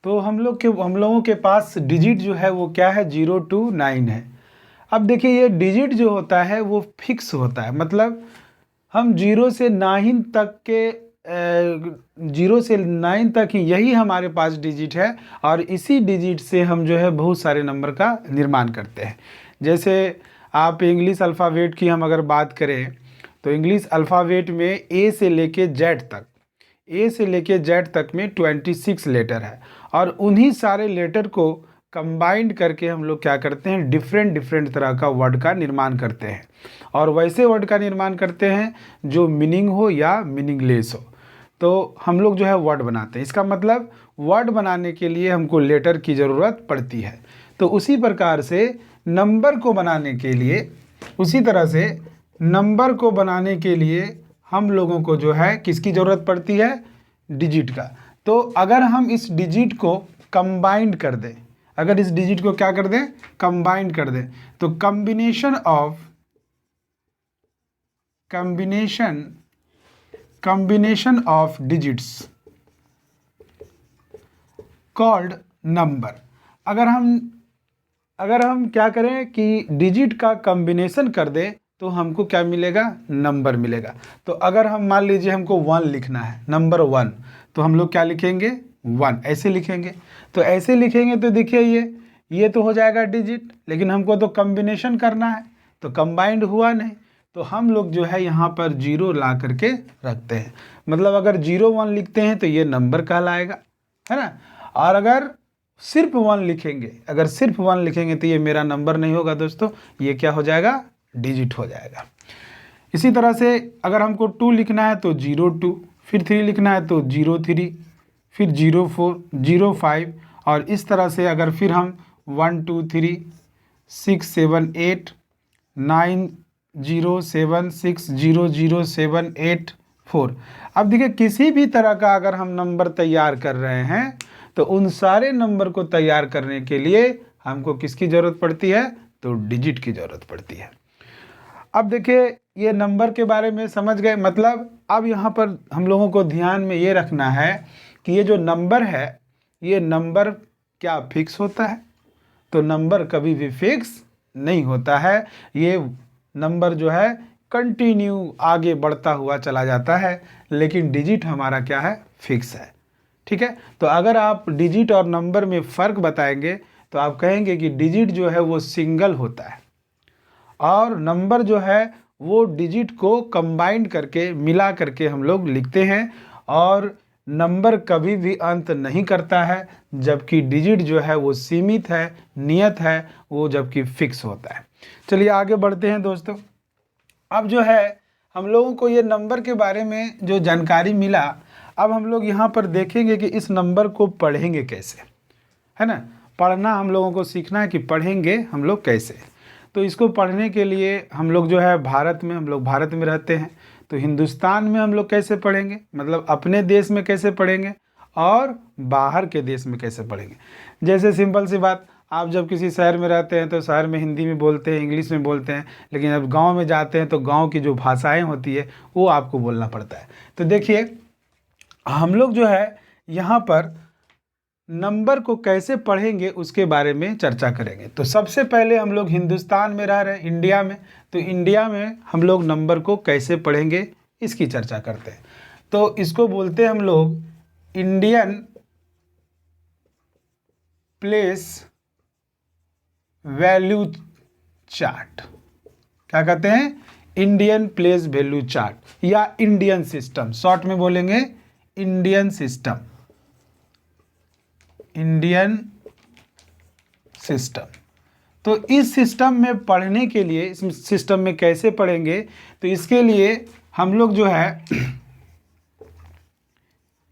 तो हम लोगों के पास डिजिट जो है वो क्या है, 0 to 9 है। अब देखिए ये डिजिट जो होता है वो फिक्स होता है, मतलब हम 0 से 9 तक के 0 से 9 तक ही यही हमारे पास डिजिट है, और इसी डिजिट से हम जो है बहुत सारे नंबर का निर्माण करते हैं। जैसे आप इंग्लिश अल्फ़ाबेट की हम अगर बात करें तो इंग्लिश अल्फ़ाबेट में ए से लेके जेड तक, ए से लेके जेड तक में 26 लेटर है, और उन्हीं सारे लेटर को कंबाइंड करके हम लोग क्या करते हैं, डिफरेंट डिफरेंट तरह का वर्ड का निर्माण करते हैं, और वैसे वर्ड का निर्माण करते हैं जो मीनिंग हो या मीनिंगलेस हो। तो हम लोग जो है वर्ड बनाते हैं। इसका मतलब वर्ड बनाने के लिए हमको लेटर की ज़रूरत पड़ती है। तो उसी प्रकार से नंबर को बनाने के लिए, उसी तरह से नंबर को बनाने के लिए हम लोगों को जो है किसकी ज़रूरत पड़ती है, डिजिट का। तो अगर हम इस डिजिट को कंबाइंड कर दें, अगर इस डिजिट को क्या कर दें, कंबाइंड कर दें, तो combination of digits called number। अगर हम क्या करें कि डिजिट का कॉम्बिनेशन कर दें तो हमको क्या मिलेगा, नंबर मिलेगा। तो अगर हम मान लीजिए हमको 1 लिखना है, नंबर 1, तो हम लोग क्या लिखेंगे, 1 ऐसे लिखेंगे। तो ऐसे लिखेंगे तो देखिए ये तो हो जाएगा डिजिट, लेकिन हमको तो कॉम्बिनेशन करना है, तो कंबाइंड हुआ नहीं, तो हम लोग जो है यहाँ पर 0 ला करके रखते हैं। मतलब अगर 0 1 लिखते हैं तो ये नंबर कहलाएगा, है ना। और अगर सिर्फ 1 लिखेंगे, अगर सिर्फ 1 लिखेंगे तो ये मेरा नंबर नहीं होगा दोस्तों, ये क्या हो जाएगा, डिजिट हो जाएगा। इसी तरह से अगर हमको 2 लिखना है तो 0 2, फिर 3 लिखना है तो 0 3, फिर 0 4, 0 5, और इस तरह से अगर फिर हम 1 2 3 6 7 8 9 0 7 6 0 0 7 8 4। अब देखिए किसी भी तरह का अगर हम नंबर तैयार कर रहे हैं तो उन सारे नंबर को तैयार करने के लिए हमको किसकी ज़रूरत पड़ती है, तो डिजिट की ज़रूरत पड़ती है। अब देखिए ये नंबर के बारे में समझ गए। मतलब अब यहाँ पर हम लोगों को ध्यान में ये रखना है कि ये जो नंबर है, ये नंबर क्या फिक्स होता है, तो नंबर कभी भी फिक्स नहीं होता है। ये नंबर जो है कंटिन्यू आगे बढ़ता हुआ चला जाता है, लेकिन डिजिट हमारा क्या है, फिक्स है। ठीक है, तो अगर आप डिजिट और नंबर में फ़र्क बताएंगे तो आप कहेंगे कि डिजिट जो है वो सिंगल होता है, और नंबर जो है वो डिजिट को कंबाइंड करके मिला करके हम लोग लिखते हैं, और नंबर कभी भी अंत नहीं करता है, जबकि डिजिट जो है वो सीमित है, नियत है, वो जबकि फिक्स होता है। चलिए आगे बढ़ते हैं दोस्तों। अब जो है हम लोगों को ये नंबर के बारे में जो जानकारी मिला, अब हम लोग यहाँ पर देखेंगे कि इस नंबर को पढ़ेंगे कैसे, है ना। पढ़ना हम लोगों को सीखना है कि पढ़ेंगे हम लोग कैसे। तो इसको पढ़ने के लिए हम लोग जो है हम लोग भारत में रहते हैं, तो हिंदुस्तान में हम लोग कैसे पढ़ेंगे, मतलब अपने देश में कैसे पढ़ेंगे और बाहर के देश में कैसे पढ़ेंगे। जैसे सिंपल सी बात, आप जब किसी शहर में रहते हैं तो शहर में हिंदी में बोलते हैं, इंग्लिश में बोलते हैं, लेकिन अब गांव में जाते हैं तो गांव की जो भाषाएं होती है वो आपको बोलना पड़ता है। तो देखिए हम लोग जो है यहाँ पर नंबर को कैसे पढ़ेंगे उसके बारे में चर्चा करेंगे। तो सबसे पहले हम लोग हिंदुस्तान में रह रहे हैं, इंडिया में, तो इंडिया में हम लोग नंबर को कैसे पढ़ेंगे इसकी चर्चा करते हैं। तो इसको बोलते हैं हम लोग इंडियन प्लेस वैल्यू चार्ट। क्या कहते हैं, इंडियन प्लेस वैल्यू चार्ट या इंडियन सिस्टम, शॉर्ट में बोलेंगे इंडियन सिस्टम, इंडियन सिस्टम। तो इस सिस्टम में पढ़ने के लिए, इस सिस्टम में कैसे पढ़ेंगे, तो इसके लिए हम लोग जो है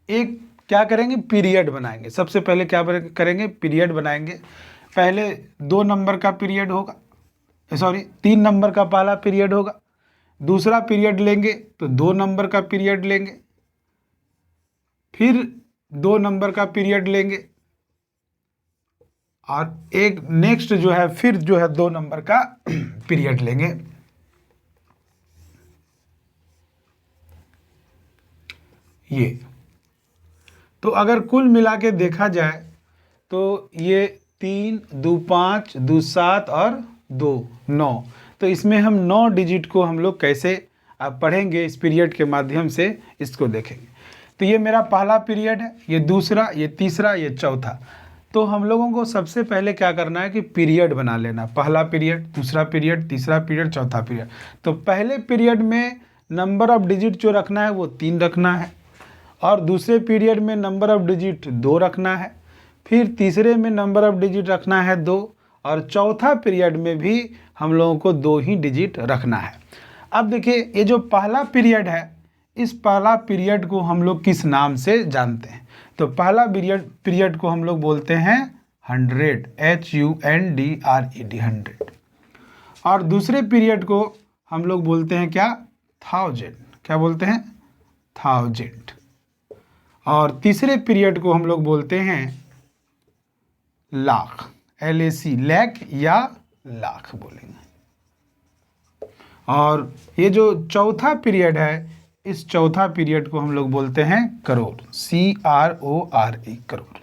एक क्या करेंगे, पीरियड बनाएंगे। सबसे पहले क्या करेंगे, पीरियड बनाएंगे। पहले 2 नंबर का पीरियड होगा, सॉरी 3 नंबर का पहला पीरियड होगा, दूसरा पीरियड लेंगे तो 2 नंबर का पीरियड लेंगे, फिर 2 नंबर का पीरियड लेंगे, और एक नेक्स्ट जो है फिर जो है 2 नंबर का पीरियड लेंगे। ये तो अगर कुल मिला के देखा जाए तो ये 3, 2 5, 2 7 और 2 9। तो इसमें हम 9 डिजिट को हम लोग कैसे आप पढ़ेंगे इस पीरियड के माध्यम से इसको देखेंगे। तो ये मेरा पहला पीरियड है, ये दूसरा, ये तीसरा, ये चौथा। तो हम लोगों को सबसे पहले क्या करना है कि पीरियड बना लेना। पहला पीरियड, दूसरा पीरियड, तीसरा पीरियड, चौथा पीरियड। तो पहले पीरियड में नंबर ऑफ डिजिट जो रखना है वो 3 रखना है, और दूसरे पीरियड में नंबर ऑफ डिजिट 2 रखना है, फिर तीसरे में नंबर ऑफ डिजिट रखना है 2, और चौथा पीरियड में भी हम लोगों को 2 ही डिजिट रखना है। अब देखिए, ये जो पहला पीरियड है, इस पहला पीरियड को हम लोग किस नाम से जानते हैं? तो पहला पीरियड को हम लोग बोलते हैं 100, HUNDRED 100। और दूसरे पीरियड को हम लोग बोलते हैं क्या? 1000। क्या बोलते हैं? 1000। और तीसरे पीरियड को हम लोग बोलते हैं लाख, LAC, लाख या लाख बोलेंगे। और ये जो चौथा पीरियड है, इस चौथा पीरियड को हम लोग बोलते हैं करोड़, CRORE, करोड़।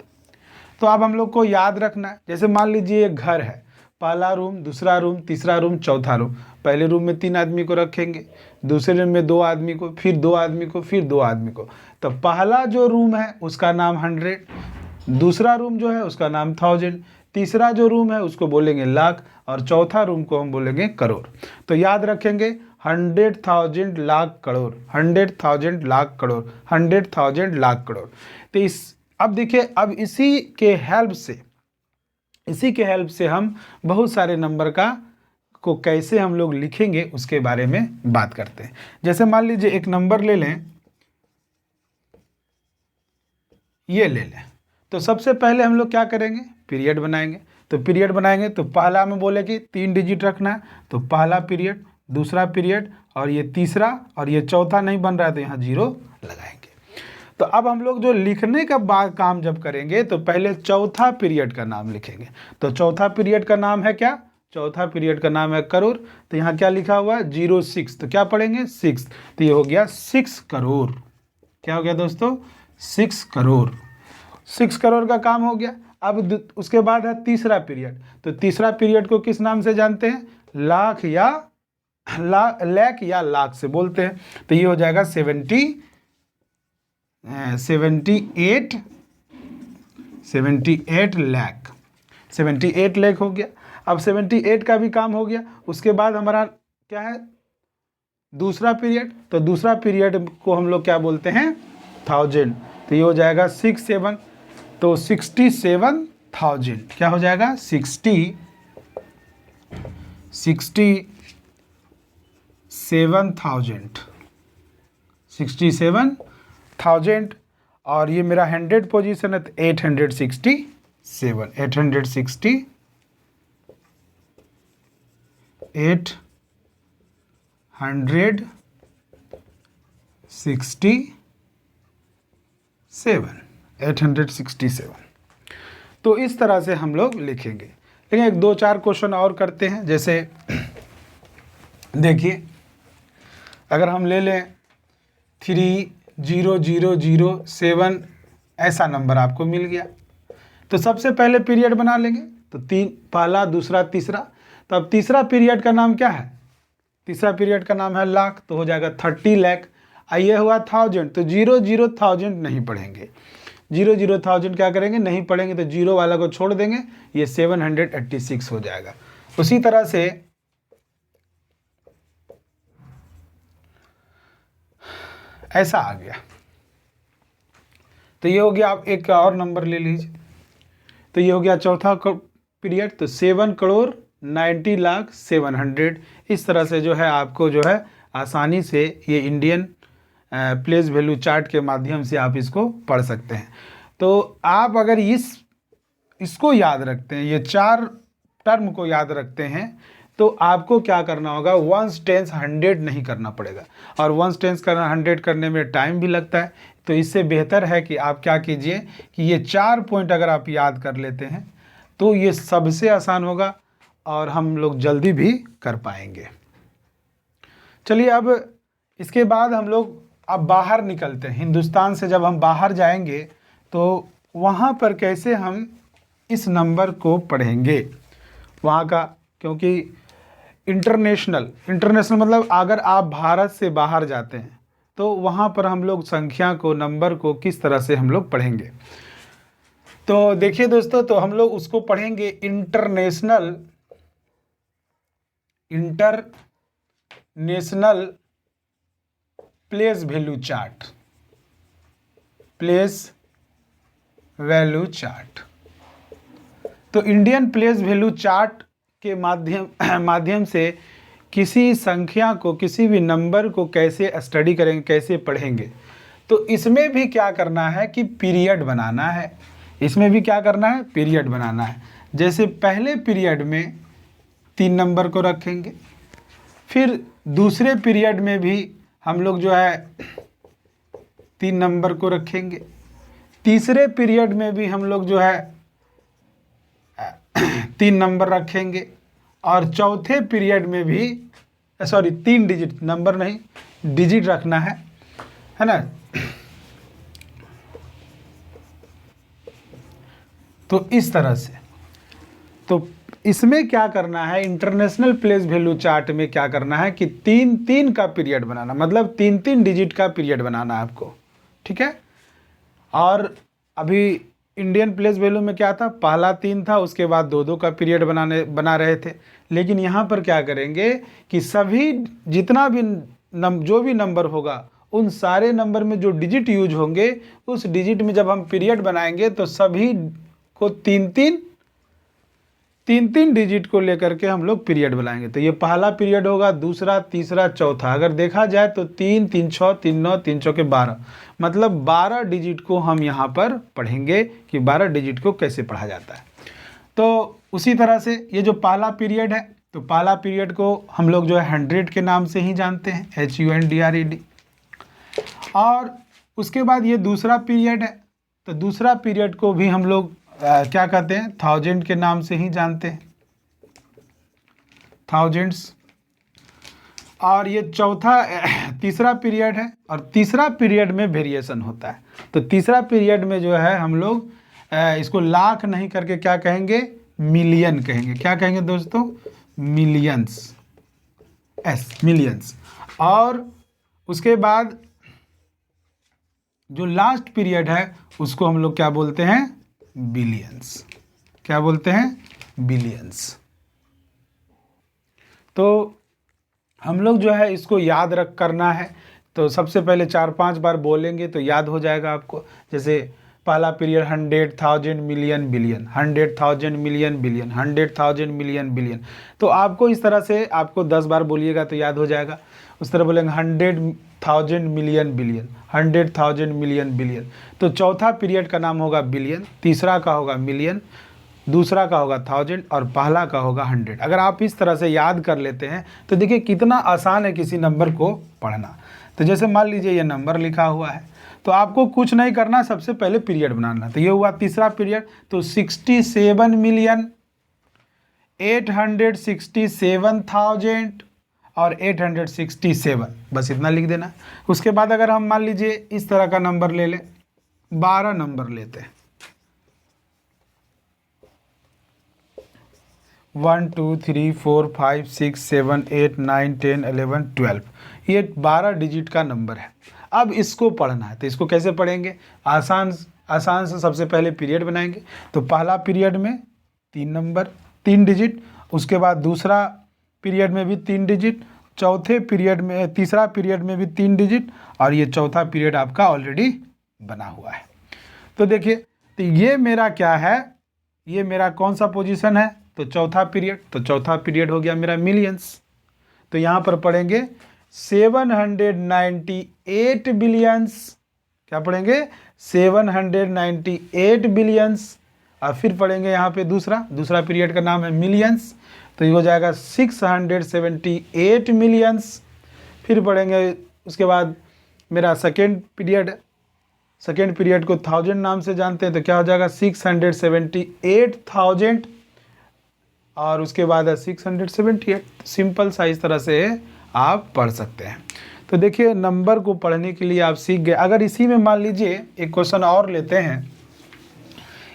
तो अब हम लोग को याद रखना है, जैसे मान लीजिए एक घर है, पहला रूम, दूसरा रूम, तीसरा रूम, चौथा रूम। पहले रूम में 3 आदमी को रखेंगे, दूसरे रूम में 2 आदमी को, फिर 2 आदमी को, फिर 2 आदमी को। तो पहला जो रूम है उसका नाम 100, दूसरा रूम जो है उसका नाम 1000, तीसरा जो रूम है उसको बोलेंगे लाख, और चौथा रूम को हम बोलेंगे करोड़। तो याद रखेंगे 100,000 लाख करोड़, 100,000 लाख करोड़, 100,000 लाख करोड़। तो अब देखिए, अब इसी के हेल्प से हम बहुत सारे नंबर को कैसे हम लोग लिखेंगे उसके बारे में बात करते हैं। जैसे मान लीजिए एक नंबर ले लें, ये ले लें। तो सबसे पहले हम लोग क्या करेंगे? पीरियड बनाएंगे। तो पीरियड बनाएंगे तो पहला में बोले कि 3 डिजिट रखना है, तो पहला पीरियड, दूसरा पीरियड, और ये तीसरा, और ये चौथा नहीं बन रहा है तो यहाँ 0 लगाएंगे। तो अब हम लोग जो लिखने का बाद काम जब करेंगे तो पहले चौथा पीरियड का नाम लिखेंगे। तो चौथा पीरियड का नाम है क्या? चौथा पीरियड का नाम है करोड़। तो यहाँ क्या लिखा हुआ है? 06। तो क्या पढ़ेंगे? 6। तो ये हो गया 6 करोड़। क्या हो गया दोस्तों? 6 करोड़। 6 करोड़ का काम हो गया। अब उसके बाद है तीसरा पीरियड। तो तीसरा पीरियड को किस नाम से जानते हैं? लाख या लाख से बोलते हैं। तो ये हो जाएगा 78 लाख। 78 लाख हो गया। अब 78 का भी काम हो गया। उसके बाद हमारा क्या है? दूसरा पीरियड। तो दूसरा पीरियड को हम लोग क्या बोलते हैं? 1000। तो ये हो जाएगा 67। तो 67,000 क्या हो जाएगा? 67,000। और ये मेरा 100 पोजीशन है तो 867। 867। तो इस तरह से हम लोग लिखेंगे। लेकिन एक 2-4 क्वेश्चन और करते हैं। जैसे देखिए, अगर हम ले लें 30,007, ऐसा नंबर आपको मिल गया। तो सबसे पहले पीरियड बना लेंगे। तो 3, पहला, दूसरा, तीसरा। तो अब तीसरा पीरियड का नाम क्या है? तीसरा पीरियड का नाम है लाख। तो हो जाएगा 30 लाख। ये हुआ 1000। तो 0,000 नहीं पढ़ेंगे। 0,000 क्या करेंगे? नहीं पढ़ेंगे। तो 0 वाला को छोड़ देंगे। ये 786 हो जाएगा। उसी तरह से ऐसा आ गया। तो ये हो गया। आप एक और नंबर ले लीजिए। तो ये हो गया चौथा पीरियड। तो 7,90,07,100। इस तरह से जो है आपको जो है आसानी से ये इंडियन प्लेस वैल्यू चार्ट के माध्यम से आप इसको पढ़ सकते हैं। तो आप अगर इसको याद रखते हैं, ये 4 टर्म को याद रखते हैं, तो आपको क्या करना होगा? 1s 10s 100 नहीं करना पड़ेगा। और 1s 10s करना 100 करने में टाइम भी लगता है। तो इससे बेहतर है कि आप क्या कीजिए कि ये 4 पॉइंट अगर आप याद कर लेते हैं तो ये सबसे आसान होगा और हम लोग जल्दी भी कर पाएंगे। चलिए, अब इसके बाद हम लोग अब बाहर निकलते हैं। हिंदुस्तान से जब हम बाहर जाएंगे तो वहाँ पर कैसे हम इस नंबर को पढ़ेंगे वहाँ का, क्योंकि इंटरनेशनल मतलब अगर आप भारत से बाहर जाते हैं तो वहाँ पर हम लोग संख्या को, नंबर को किस तरह से हम लोग पढ़ेंगे। तो देखिए दोस्तों, तो हम लोग उसको पढ़ेंगे international place value chart, place value chart. तो इंडियन प्लेस वैल्यू चार्ट के माध्यम से किसी संख्या को, किसी भी नंबर को कैसे स्टडी करेंगे, कैसे पढ़ेंगे। तो इसमें भी क्या करना है कि पीरियड बनाना है, इसमें भी क्या करना है, पीरियड बनाना है। जैसे पहले पीरियड में 3 नंबर को रखेंगे, फिर दूसरे पीरियड में भी हम लोग जो है 3 नंबर को रखेंगे, तीसरे पीरियड में भी हम लोग जो है 3 नंबर रखेंगे, और चौथे पीरियड में भी 3 डिजिट, नंबर नहीं डिजिट रखना है ना। तो इस तरह से, तो इसमें क्या करना है, इंटरनेशनल प्लेस वैल्यू चार्ट में क्या करना है कि 3-3 का पीरियड बनाना, मतलब 3-3 डिजिट का पीरियड बनाना है आपको, ठीक है। और अभी इंडियन प्लेस वैल्यू में क्या था, पहला 3 था, उसके बाद 2-2 का पीरियड बना रहे थे। लेकिन यहाँ पर क्या करेंगे कि सभी जितना भी जो भी नंबर होगा, उन सारे नंबर में जो डिजिट यूज होंगे, उस डिजिट में जब हम पीरियड बनाएंगे तो सभी को 3-3 डिजिट को लेकर के हम लोग पीरियड बनाएंगे। तो ये पहला पीरियड होगा, दूसरा, तीसरा, चौथा। अगर देखा जाए तो 3, 3, 6, 3, 9, 3, 6 के 12, मतलब 12 डिजिट को हम यहाँ पर पढ़ेंगे कि 12 डिजिट को कैसे पढ़ा जाता है। तो उसी तरह से ये जो पहला पीरियड है, तो पहला पीरियड को हम लोग जो है 100 के नाम से ही जानते हैं, HUNDRED। और उसके बाद ये दूसरा पीरियड है, तो दूसरा पीरियड को भी हम लोग क्या कहते हैं, 1000 के नाम से ही जानते हैं, थाउजेंड्स। और ये तीसरा पीरियड है, और तीसरा पीरियड में वेरिएशन होता है। तो तीसरा पीरियड में जो है हम लोग इसको लाख नहीं करके क्या कहेंगे, मिलियन कहेंगे। क्या कहेंगे दोस्तों, मिलियंस, मिलियंस। और उसके बाद जो लास्ट पीरियड है उसको हम लोग क्या बोलते हैं, बिलियंस। क्या बोलते हैं, बिलियंस। तो हम लोग जो है इसको याद करना है। तो सबसे पहले 4-5 बार बोलेंगे तो याद हो जाएगा आपको। जैसे पहला period 100,000 million billion, 100,000 million billion, 100,000 million billion. तो आपको इस तरह से आपको 10 बार बोलिएगा तो याद हो जाएगा। उस तरह बोलेंगे 100,000 मिलियन बिलियन, 100,000 मिलियन बिलियन। तो चौथा पीरियड का नाम होगा बिलियन, तीसरा का होगा मिलियन, दूसरा का होगा 1000 और पहला का होगा 100। अगर आप इस तरह से याद कर लेते हैं तो देखिए कितना आसान है किसी नंबर को पढ़ना। तो जैसे मान लीजिए ये नंबर लिखा हुआ है, तो आपको कुछ नहीं करना, सबसे पहले पीरियड बनाना। तो ये हुआ तीसरा पीरियड, तो 67,867,000 और 867, बस इतना लिख देना। उसके बाद अगर हम मान लीजिए इस तरह का नंबर ले लें, 12 नंबर लेते हैं, 1 2 3 4 5 6 7 8 9 10 11 12, ये 12 डिजिट का नंबर है। अब इसको पढ़ना है, तो इसको कैसे पढ़ेंगे, आसान से सबसे पहले पीरियड बनाएंगे। तो पहला पीरियड में 3 नंबर 3 डिजिट, उसके बाद दूसरा पीरियड में भी 3 डिजिट, चौथे पीरियड में, तीसरा पीरियड में भी 3 डिजिट, और ये चौथा पीरियड आपका ऑलरेडी बना हुआ है। तो देखिए, तो ये मेरा क्या है, ये मेरा कौन सा पोजीशन है, तो चौथा पीरियड। तो चौथा पीरियड हो गया मेरा मिलियंस। तो यहाँ पर पढ़ेंगे 798 बिलियंस। क्या पढ़ेंगे, 798 बिलियंस। और फिर पढ़ेंगे यहाँ पे दूसरा पीरियड का नाम है मिलियंस, तो ये हो जाएगा 678 मिलियंस। फिर पढ़ेंगे, उसके बाद मेरा सेकेंड पीरियड को 1000 नाम से जानते हैं, तो क्या हो जाएगा 678,000, और उसके बाद है 678। सिंपल सा इस तरह से आप पढ़ सकते हैं। तो देखिए, नंबर को पढ़ने के लिए आप सीख गए। अगर इसी में मान लीजिए एक क्वेश्चन और लेते हैं,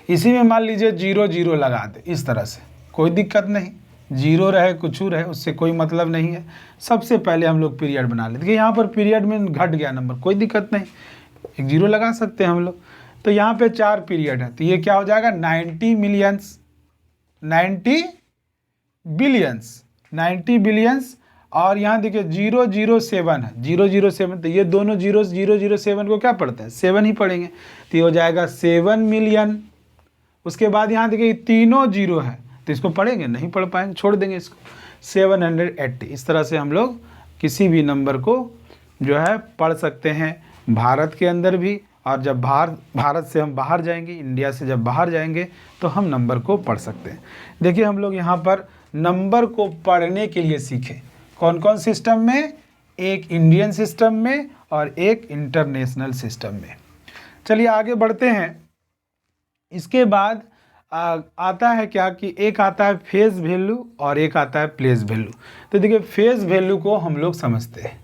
इसी में मान लीजिए 0 0 लगा दे, इस तरह से कोई दिक्कत नहीं, 0 रहे कुछ रहे उससे कोई मतलब नहीं है। सबसे पहले हम लोग पीरियड बना लेते हैं, यहाँ पर पीरियड में घट गया नंबर, कोई दिक्कत नहीं, एक 0 लगा सकते हैं हम लोग। तो यहाँ पे 4 पीरियड है, तो ये क्या हो जाएगा 90 मिलियंस, 90 बिलियंस, 90 बिलियंस। और यहाँ देखिए 007 है, 007, तो ये दोनों 007 को क्या पढ़ते हैं 7 ही पढ़ेंगे, तो ये हो जाएगा 7 मिलियन। उसके बाद यहाँ देखिए तीनों 0 है, तो इसको पढ़ेंगे नहीं पढ़ पाएंगे, छोड़ देंगे इसको, 780। इस तरह से हम लोग किसी भी नंबर को जो है पढ़ सकते हैं, भारत के अंदर भी, और जब भारत से हम बाहर जाएंगे, इंडिया से जब बाहर जाएंगे तो हम नंबर को पढ़ सकते हैं। देखिए हम लोग यहाँ पर नंबर को पढ़ने के लिए सीखे, कौन कौन सिस्टम में, एक इंडियन सिस्टम में और एक इंटरनेशनल सिस्टम में। चलिए आगे बढ़ते हैं। इसके बाद आता है क्या कि एक आता है फेस वैल्यू और एक आता है प्लेस वैल्यू। तो देखिए फेस वैल्यू को हम लोग समझते हैं,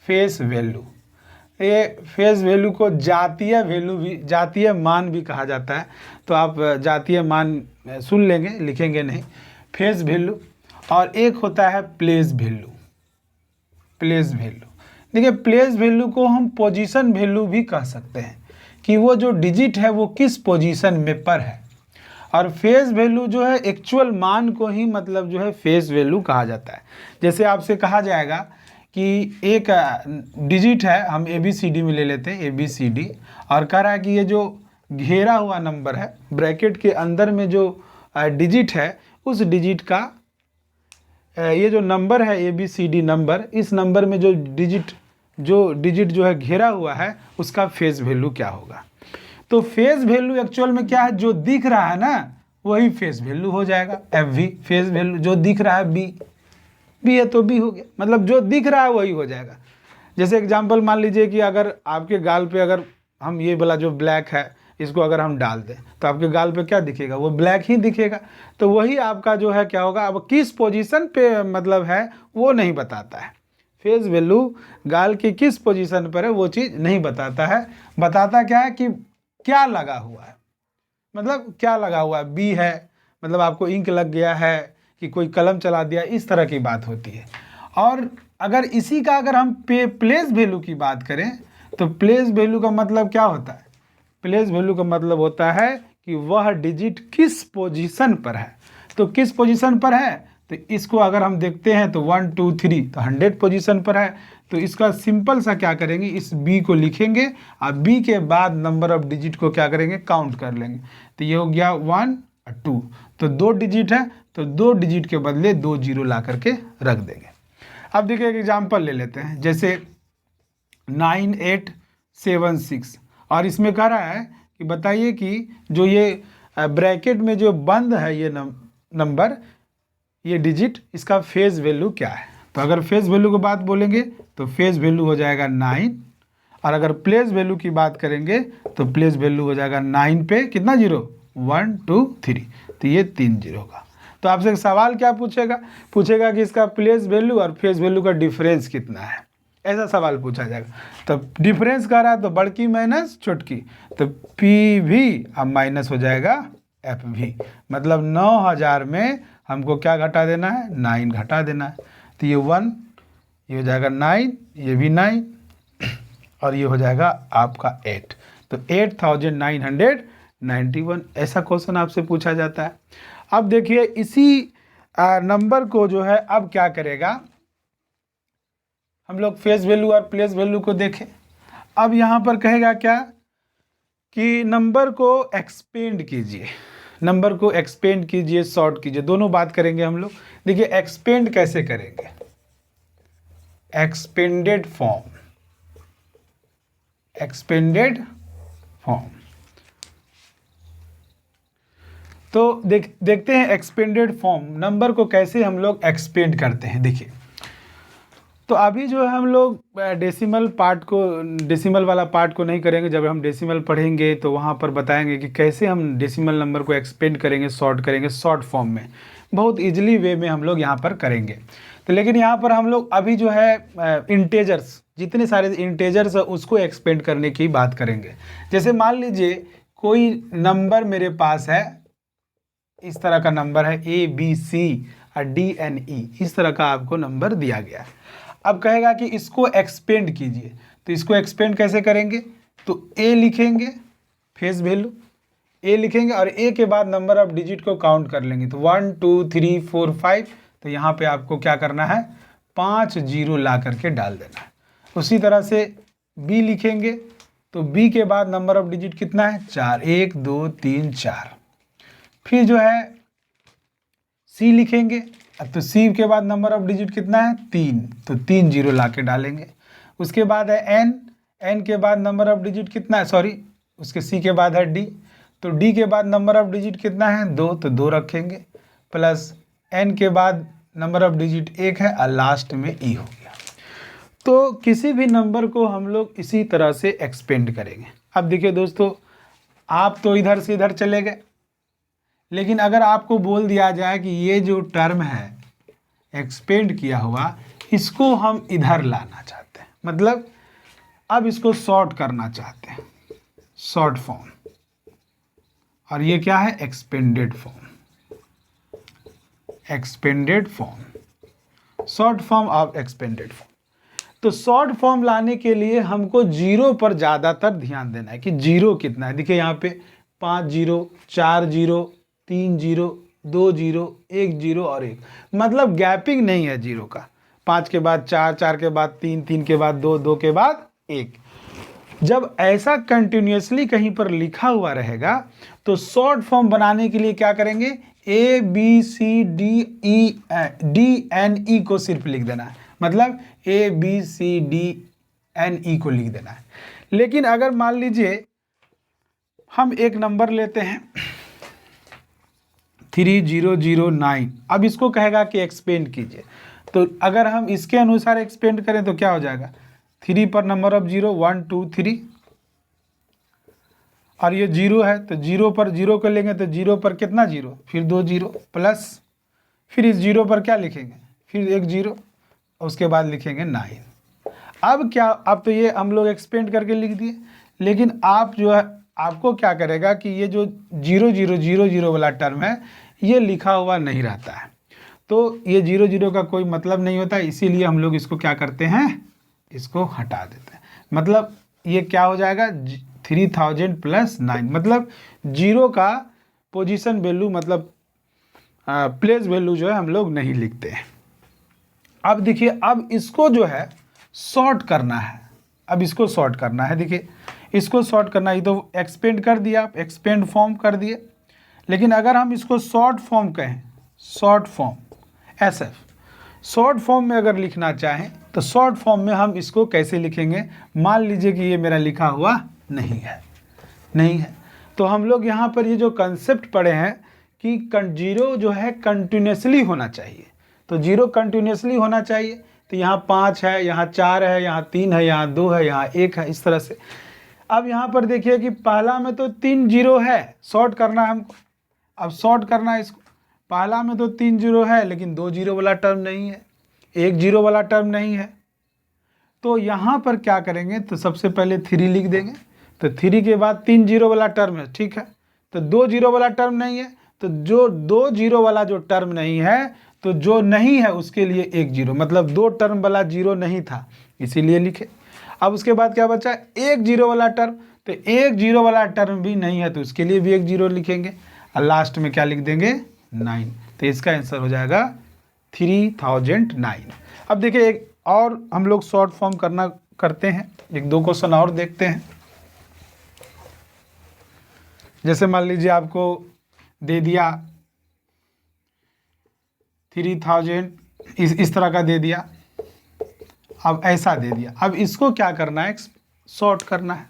फेस वैल्यू, ये फेस वैल्यू को जातीय वैल्यू भी, जातीय मान भी कहा जाता है। तो आप जातीय मान सुन लेंगे, लिखेंगे नहीं, फेस वैल्यू। और एक होता है प्लेस वैल्यू, प्लेस वैल्यू। देखिए प्लेस वैल्यू को हम पोजीशन वैल्यू भी कह सकते हैं, कि वो जो डिजिट है वो किस पोजीशन में पर है। और फेस वैल्यू जो है एक्चुअल मान को ही मतलब जो है फेस वैल्यू कहा जाता है। जैसे आपसे कहा जाएगा कि एक डिजिट है, हम ABCD में ले लेते हैं ABCD, और कह रहा है कि ये जो घेरा हुआ नंबर है, ब्रैकेट के अंदर में जो डिजिट है, उस डिजिट का ये जो नंबर है ABCD नंबर, इस नंबर में जो डिजिट जो है घेरा हुआ है, उसका फेस वैल्यू क्या होगा। तो फेस वैल्यू एक्चुअल में क्या है, जो दिख रहा है ना वही फेस वैल्यू हो जाएगा। FV फेस वैल्यू, जो दिख रहा है B है तो B हो गया, मतलब जो दिख रहा है वही हो जाएगा। जैसे एग्जांपल मान लीजिए कि अगर आपके गाल पे अगर हम ये वाला जो ब्लैक है इसको अगर हम डाल दें तो आपके गाल पे क्या दिखेगा, वो ब्लैक ही दिखेगा। तो वही आपका जो है क्या होगा, अब किस पोजीशन पे मतलब है वो नहीं बताता है। फेस वैल्यू गाल की किस पोजीशन पर है वो चीज़ नहीं बताता है, बताता क्या है कि क्या लगा हुआ है, मतलब क्या लगा हुआ है, B है मतलब आपको इंक लग गया है कि कोई कलम चला दिया, इस तरह की बात होती है। और अगर इसी का अगर हम प्लेस वैल्यू की बात करें तो प्लेस वैल्यू का मतलब क्या होता है, प्लेस वैल्यू का मतलब होता है कि वह डिजिट किस पोजीशन पर है। तो किस पोजीशन पर है, तो इसको अगर हम देखते हैं तो 1 2 3 तो 100 पोजीशन पर है। तो इसका सिंपल सा क्या करेंगे, इस B को लिखेंगे और B के बाद नंबर ऑफ डिजिट को क्या करेंगे, काउंट कर लेंगे। तो ये हो गया 1 और 2, तो 2 डिजिट है, तो 2 डिजिट के बदले 2 0 ला करके रख देंगे। अब देखिए एक एग्जाम्पल ले लेते हैं, जैसे 9876, और इसमें कह रहा है कि बताइए कि जो ये ब्रैकेट में जो बंद है ये नंबर, ये डिजिट, इसका फेस वैल्यू क्या है। तो अगर फेस वैल्यू की बात बोलेंगे तो फेस वैल्यू हो जाएगा 9, और अगर प्लेस वैल्यू की बात करेंगे तो प्लेस वैल्यू हो जाएगा 9 पे कितना 0, 1 2 3, तो ये 3 0 होगा। तो आपसे सवाल क्या पूछेगा कि इसका प्लेस वैल्यू और फेस वैल्यू का डिफरेंस कितना है, ऐसा सवाल पूछा जाएगा। तो डिफरेंस कह रहा है तो बड़की माइनस छोटकी, तो PV अब माइनस हो जाएगा FV, मतलब 9000 में हमको क्या घटा देना है, 9 घटा देना है। तो ये 1, ये हो जाएगा 9, ये भी 9, और ये हो जाएगा आपका 8, तो 8991 ऐसा क्वेश्चन आपसे पूछा जाता है। अब देखिए इसी नंबर को जो है अब क्या करेगा, हम लोग फेस वैल्यू और प्लेस वैल्यू को देखें। अब यहाँ पर कहेगा क्या कि नंबर को एक्सपेंड कीजिए, नंबर को एक्सपेंड कीजिए, शॉर्ट कीजिए, दोनों बात करेंगे हम लोग। देखिए एक्सपेंड कैसे करेंगे, एक्सपेंडेड फॉर्म, एक्सपेंडेड फॉर्म। तो देखते हैं एक्सपेंडेड फॉर्म नंबर को कैसे हम लोग एक्सपेंड करते हैं। देखिए तो अभी जो है हम लोग डेसिमल वाला पार्ट को नहीं करेंगे। जब हम डेसिमल पढ़ेंगे तो वहाँ पर बताएंगे कि कैसे हम डेसिमल नंबर को एक्सपेंड करेंगे, शॉर्ट करेंगे, शॉर्ट फॉर्म में, बहुत इजीली वे में हम लोग यहाँ पर करेंगे। तो लेकिन यहाँ पर हम लोग अभी जो है इंटेजर्स, जितने सारे इंटेजर्स है उसको एक्सपेंड करने की बात करेंगे। जैसे मान लीजिए कोई नंबर मेरे पास है, इस तरह का नंबर है ABC और DNE, इस तरह का आपको नंबर दिया गया है। अब कहेगा कि इसको एक्सपेंड कीजिए, तो इसको एक्सपेंड कैसे करेंगे? तो A लिखेंगे, फेस वैल्यू A लिखेंगे और A के बाद नंबर ऑफ डिजिट को काउंट कर लेंगे, तो 1 2 3 4 5, तो यहाँ पे आपको क्या करना है? 5 जीरो ला करके डाल देना है। उसी तरह से B लिखेंगे, तो B के बाद नंबर ऑफ डिजिट कितना है? 4, 1 2 3 4। फिर जो है C लिखेंगे, अब तो C के बाद नंबर ऑफ डिजिट कितना है? 3, तो 3 जीरो ला के डालेंगे। उसके बाद है N के बाद नंबर ऑफ डिजिट कितना है? सॉरी, उसके C के बाद है D, तो D के बाद नंबर ऑफ डिजिट कितना है? 2, तो 2 रखेंगे, प्लस N के बाद नंबर ऑफ डिजिट 1 है और लास्ट में E हो गया। तो किसी भी नंबर को हम लोग इसी तरह से एक्सपेंड करेंगे। अब देखिए दोस्तों, आप तो इधर से इधर चले गए, लेकिन अगर आपको बोल दिया जाए कि ये जो टर्म है एक्सपेंड किया हुआ, इसको हम इधर लाना चाहते हैं, मतलब अब इसको शॉर्ट करना चाहते हैं, शॉर्ट फॉर्म, और ये क्या है? Expanded form, expanded form, short form of expanded form. तो शॉर्ट फॉर्म लाने के लिए हमको जीरो पर ज़्यादातर ध्यान देना है कि जीरो कितना है। देखिए यहाँ पे 5 zero, 4 zero, 3 zero, 2 zero, 1 zero और 1, मतलब गैपिंग नहीं है जीरो का। 5 के बाद 4, 4 के बाद 3, 3 के बाद 2, 2 के बाद 1। जब ऐसा कंटिन्यूसली कहीं पर लिखा हुआ रहेगा तो शॉर्ट फॉर्म बनाने के लिए क्या करेंगे? ABCDENE को सिर्फ लिख देना है, मतलब ABCDNE को लिख देना है। लेकिन अगर मान लीजिए हम एक नंबर लेते हैं 3009, अब इसको कहेगा कि एक्सपेंड कीजिए, तो अगर हम इसके अनुसार एक्सपेंड करें तो क्या हो जाएगा? 3 पर नंबर ऑफ जीरो 1 2 3, और ये जीरो है तो जीरो पर जीरो को लेंगे, तो जीरो पर कितना जीरो? फिर 2 जीरो, प्लस फिर इस जीरो पर क्या लिखेंगे? फिर 1 जीरो, उसके बाद लिखेंगे 9। अब क्या, अब तो ये हम लोग एक्सपेंड करके लिख दिए, लेकिन आप जो है आपको क्या करेगा कि ये जो 0 0 0 0 वाला टर्म है ये लिखा हुआ नहीं रहता है, तो ये 0 0 का कोई मतलब नहीं होता, इसीलिए हम लोग इसको क्या करते हैं? इसको हटा देते हैं। मतलब ये क्या हो जाएगा? 3000 प्लस 9, मतलब जीरो का पोजीशन वैल्यू, मतलब प्लेस वैल्यू जो है हम लोग नहीं लिखते हैं। अब देखिए, अब इसको जो है शॉर्ट करना है, अब इसको शॉर्ट करना है। देखिए इसको शॉर्ट करना है, तो एक्सपेंड कर दिया, आप एक्सपेंड फॉर्म कर दिए, लेकिन अगर हम इसको शॉर्ट फॉर्म कहें, short form SF, short form में अगर लिखना चाहें तो शॉर्ट फॉर्म में हम इसको कैसे लिखेंगे? मान लीजिए कि ये मेरा लिखा हुआ नहीं है, तो हम लोग यहाँ पर ये जो कंसेप्ट पढ़े हैं कि जीरो जो है कंटिन्यूसली होना चाहिए, तो जीरो कंटिन्यूसली होना चाहिए, तो यहाँ 5 है, यहाँ 4 है, यहाँ 3 है, यहाँ 2 है, यहाँ 1 है, इस तरह से। अब यहाँ पर देखिए कि पहला में तो 3 जीरो है, शॉर्ट करना है हमको, अब शॉर्ट करना है इसको। पहला में तो 3 जीरो है, लेकिन 2 जीरो वाला टर्म नहीं है, 1 जीरो वाला टर्म नहीं है, तो यहाँ पर क्या करेंगे? तो सबसे पहले 3 लिख देंगे, तो 3 के बाद 3 जीरो वाला टर्म है, ठीक है, तो 2 जीरो वाला टर्म नहीं है, तो जो 2 जीरो वाला जो टर्म नहीं है, तो जो नहीं है उसके लिए 1 जीरो, मतलब 2 टर्म वाला जीरो नहीं था, इसीलिए लिखे। अब उसके बाद क्या बचा? 1 जीरो वाला टर्म, तो 1 जीरो वाला टर्म भी नहीं है, तो उसके लिए भी 1 जीरो लिखेंगे, और लास्ट में क्या लिख देंगे? 9। तो इसका आंसर हो जाएगा 3009। अब देखिए एक और हम लोग शॉर्ट फॉर्म करते हैं, 1-2 क्वेश्चन और देखते हैं। जैसे मान लीजिए आपको दे दिया 3000, इस तरह का दे दिया, अब ऐसा दे दिया, अब इसको क्या करना है? शॉर्ट करना है,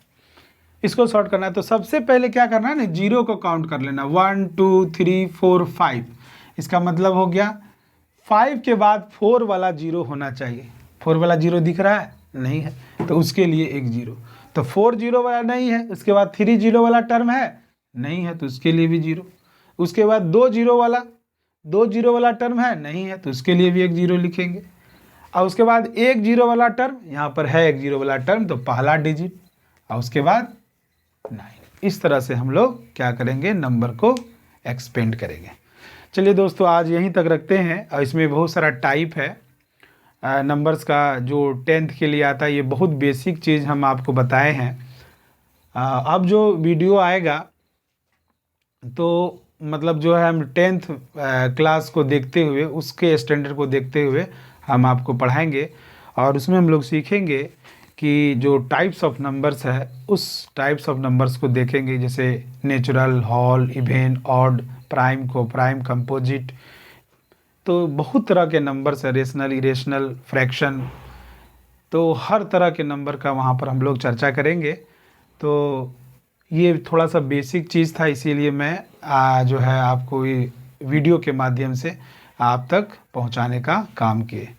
इसको शॉर्ट करना है। तो सबसे पहले क्या करना है ना, जीरो को काउंट कर लेना, 1 2 3 4 5, इसका मतलब हो गया 5 के बाद 4 वाला जीरो होना चाहिए। 4 वाला जीरो दिख रहा है? नहीं है, तो उसके लिए 1 जीरो। तो 4 जीरो वाला नहीं है, उसके बाद 3 जीरो वाला टर्म है? नहीं है, तो उसके लिए भी जीरो। उसके बाद 2 जीरो वाला टर्म है? नहीं है, तो उसके लिए भी 1 जीरो लिखेंगे। और उसके बाद 1 जीरो वाला टर्म, यहाँ पर है 1 जीरो वाला टर्म, तो पहला डिजिट, और उसके बाद 9। इस तरह से हम लोग क्या करेंगे, नंबर को एक्सपेंड करेंगे। चलिए दोस्तों, आज यहीं तक रखते हैं। और इसमें बहुत सारा टाइप है नंबर्स का, जो 10th के लिए आता है। ये बहुत बेसिक चीज़ हम आपको बताए हैं। अब जो वीडियो आएगा तो मतलब जो है हम 10th क्लास को देखते हुए, उसके स्टैंडर्ड को देखते हुए हम आपको पढ़ाएंगे। और उसमें हम लोग सीखेंगे कि जो टाइप्स ऑफ नंबर्स है, उस टाइप्स ऑफ नंबर्स को देखेंगे, जैसे natural, whole, even, odd, prime, coprime, composite. तो बहुत तरह के नंबर्स है, रेशनल, इरेशनल, फ्रैक्शन। तो हर तरह के नंबर का वहाँ पर हम लोग चर्चा करेंगे। तो ये थोड़ा सा बेसिक चीज़ था, इसीलिए मैं जो है आपको ये वीडियो के माध्यम से आप तक पहुँचाने का काम किए।